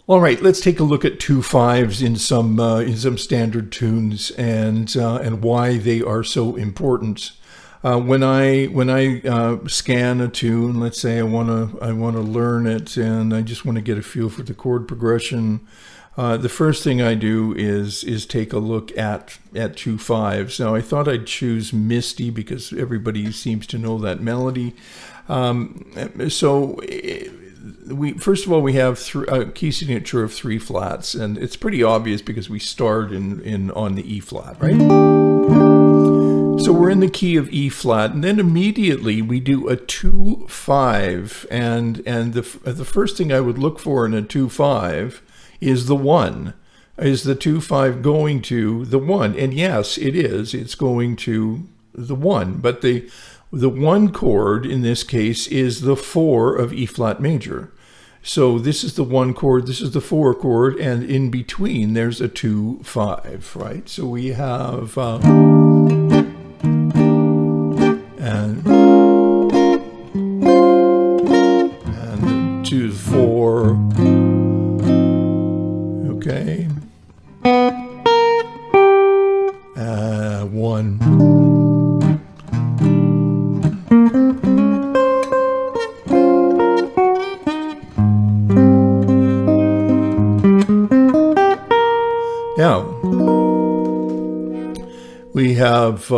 All right, let's take a look at 2/5s in some standard tunes and why they are so important. When I scan a tune, let's say I wanna learn it and I just want to get a feel for the chord progression. The first thing I do is take a look at 2/5s. Now I thought I'd choose Misty because everybody seems to know that melody. First of all, we have a key signature of 3 flats, and it's pretty obvious because we start on the E flat, right? So we're in the key of E flat, and then immediately we do a 2/5, and the first thing I would look for in a 2/5 is the 1. Is the 2/5 going to the 1? And yes, it is. It's going to the 1, but the 1 chord in this case is the 4 of E flat major. So this is the 1 chord, this is the 4 chord, and in between there's a 2/5, right? So we have and 2 to 4, okay, 1. Now, we have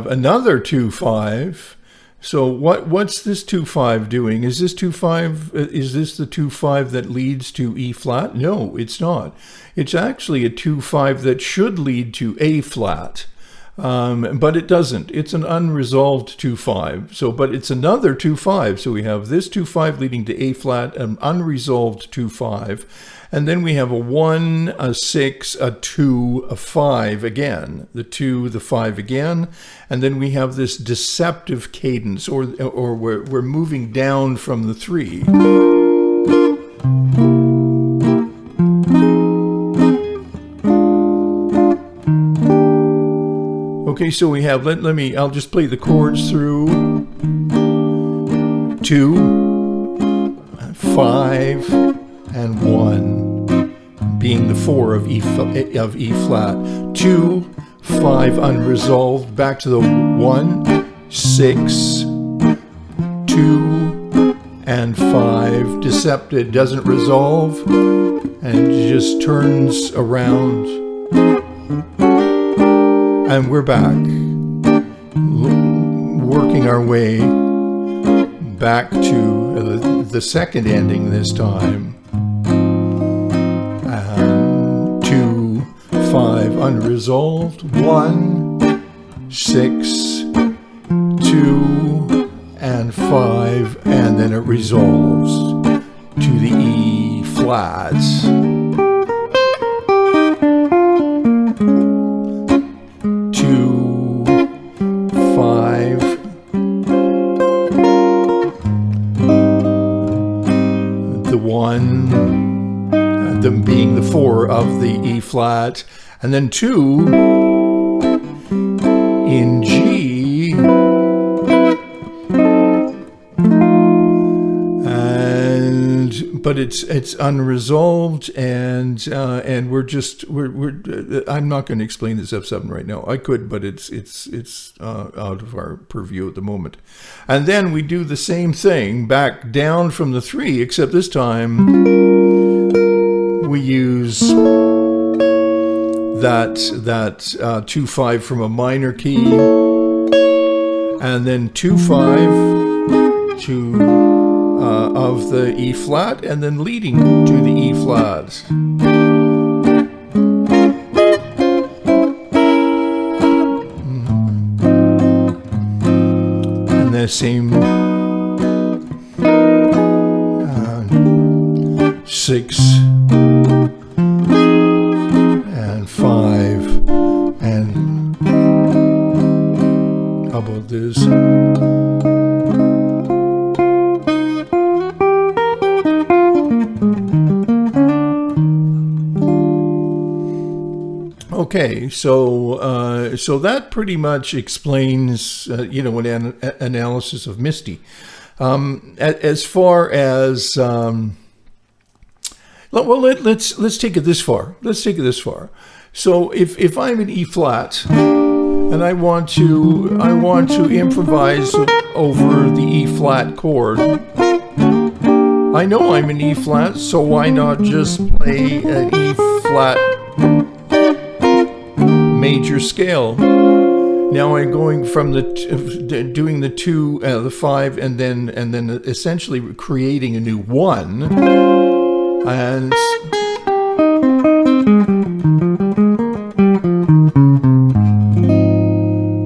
another 2/5. So what's this 2/5 doing? Is this the 2/5 that leads to E flat? No, it's not. It's actually a 2/5 that should lead to A flat. But it doesn't. It's an unresolved 2/5. But it's another 2/5. So we have this 2/5 leading to A flat, an unresolved 2/5, and then we have a 1, a 6, a 2, a 5 again. The 2, the 5 again, and then we have this deceptive cadence, or we're moving down from the 3. Okay, so we have, I'll just play the chords through. 2, 5, and 1, being the 4 of E flat. 2, 5 unresolved, back to the 1, 6, 2, and 5. Decepted, doesn't resolve, and just turns around. And we're back, working our way back to the second ending this time. And 2, 5 unresolved, 1, 6, 2, and 5, and then it resolves to the E flats. 2, 5, the 1, them being the 4 of the E flat, and then 2 in G, but it's unresolved, and I'm not going to explain this F7 right now. I could, but it's out of our purview at the moment. And then we do the same thing back down from the 3, except this time we use that 2/5 from a minor key, and then 2/5 to of the E flat, and then leading to the E flat. And the same 6 and 5, and how about this? Okay, so that pretty much explains, an analysis of Misty. As far as Well, let's take it this far. Let's take it this far. So if I'm in E flat and I want to improvise over the E flat chord, I know I'm in E flat, so why not just play an E flat major scale? Now I'm going from doing the 2, the 5, and then essentially creating a new 1, and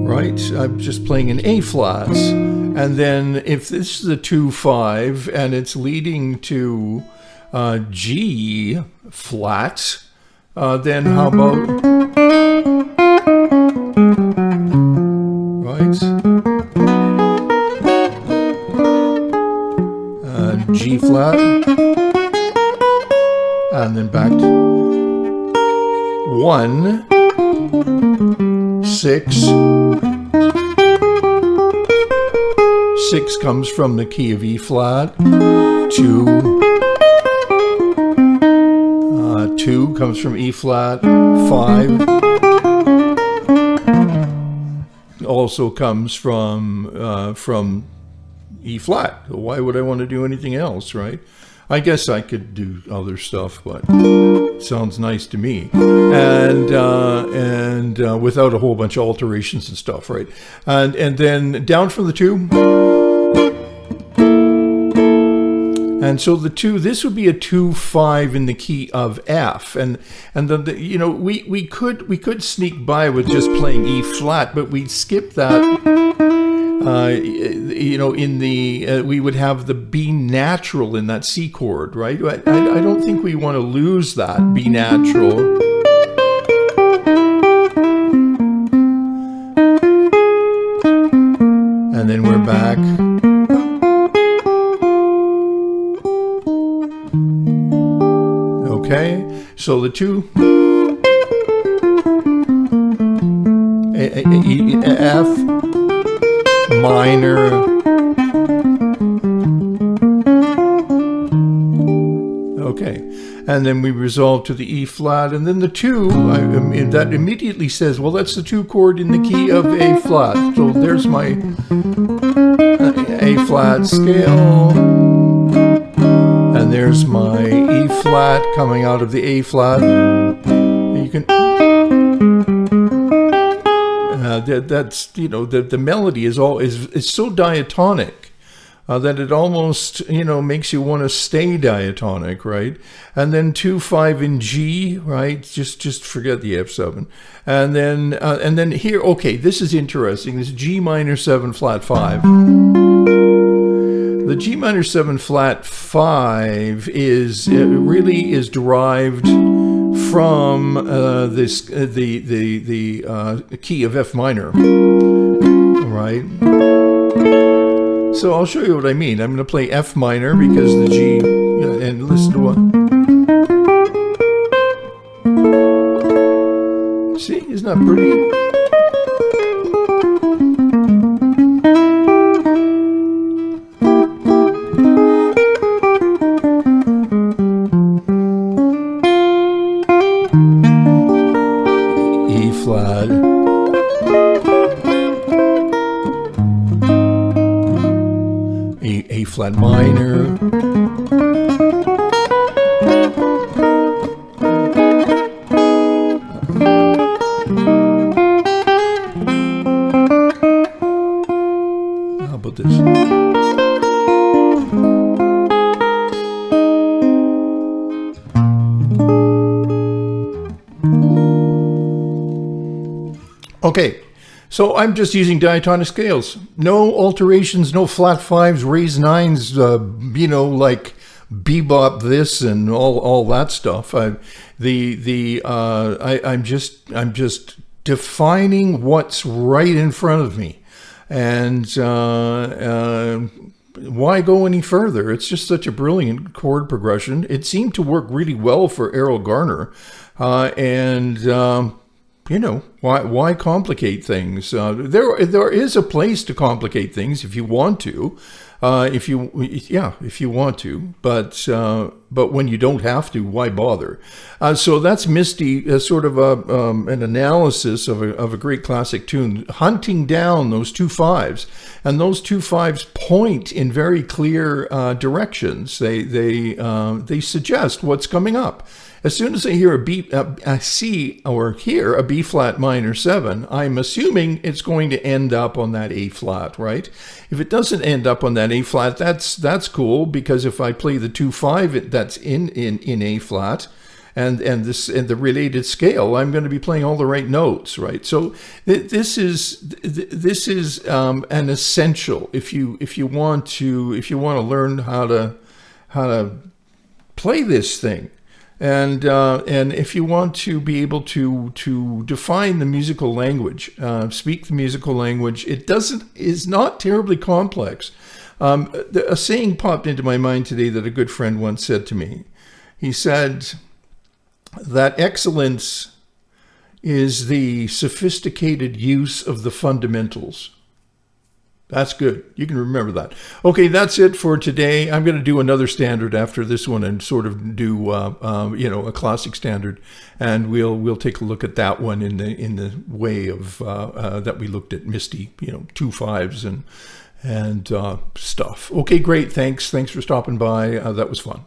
right, I'm just playing an A flat, and then if this is a 2-5 and it's leading to G flat, then how about G flat, and then back to 1, 6. 6 comes from the key of E flat. 2. 2 comes from E flat. 5 also comes from E flat. Why would I want to do anything else, right? I guess I could do other stuff, but it sounds nice to me. And without a whole bunch of alterations and stuff, right? And then down from the 2. And so the 2, this would be a 2-5 in the key of F, and the you know, we could sneak by with just playing E flat, but we'd skip that. You know, in the we would have the B natural in that C chord, right? I don't think we want to lose that B natural. And then we're back. Okay, so the 2, F minor, okay, and then we resolve to the E flat, and then the 2, that immediately says, well, that's the 2 chord in the key of A flat. So there's my A flat scale. And there's my E flat coming out of the A flat. You can that's, you know, the melody is so diatonic that it almost, you know, makes you want to stay diatonic, right? And then 2-5 in G, right? Just forget the F7. And then here, okay, this is interesting. This G minor 7 flat 5. The G minor 7 flat 5 really is derived from the key of F minor, right? So I'll show you what I mean. I'm going to play F minor because the G, and listen to what. See, isn't that pretty? A flat minor, how about this? Okay. So I'm just using diatonic scales. No alterations, no flat 5s, raised 9s, you know, like bebop this and all that stuff. I'm just defining what's right in front of me, and why go any further? It's just such a brilliant chord progression. It seemed to work really well for Errol Garner, you know, why complicate things? There is a place to complicate things if you want to, if you want to. But but when you don't have to, why bother? So that's Misty, sort of an analysis of a great classic tune, hunting down those 2 5s, and those 2 5s point in very clear directions. They suggest what's coming up. As soon as I hear I see or hear a B flat minor 7, I'm assuming it's going to end up on that A flat, right? If it doesn't end up on that A flat, that's cool, because if I play the 2 5 that's in A flat, and the related scale, I'm going to be playing all the right notes, right? So this is an essential if you want to learn how to play this thing. And if you want to be able to define the musical language, speak the musical language, is not terribly complex. A saying popped into my mind today that a good friend once said to me. He said that excellence is the sophisticated use of the fundamentals. That's good. You can remember that. Okay, that's it for today. I'm going to do another standard after this one and sort of do a classic standard, and we'll take a look at that one in the way of that we looked at Misty, 2 5s and stuff. Okay, great. Thanks for stopping by. That was fun.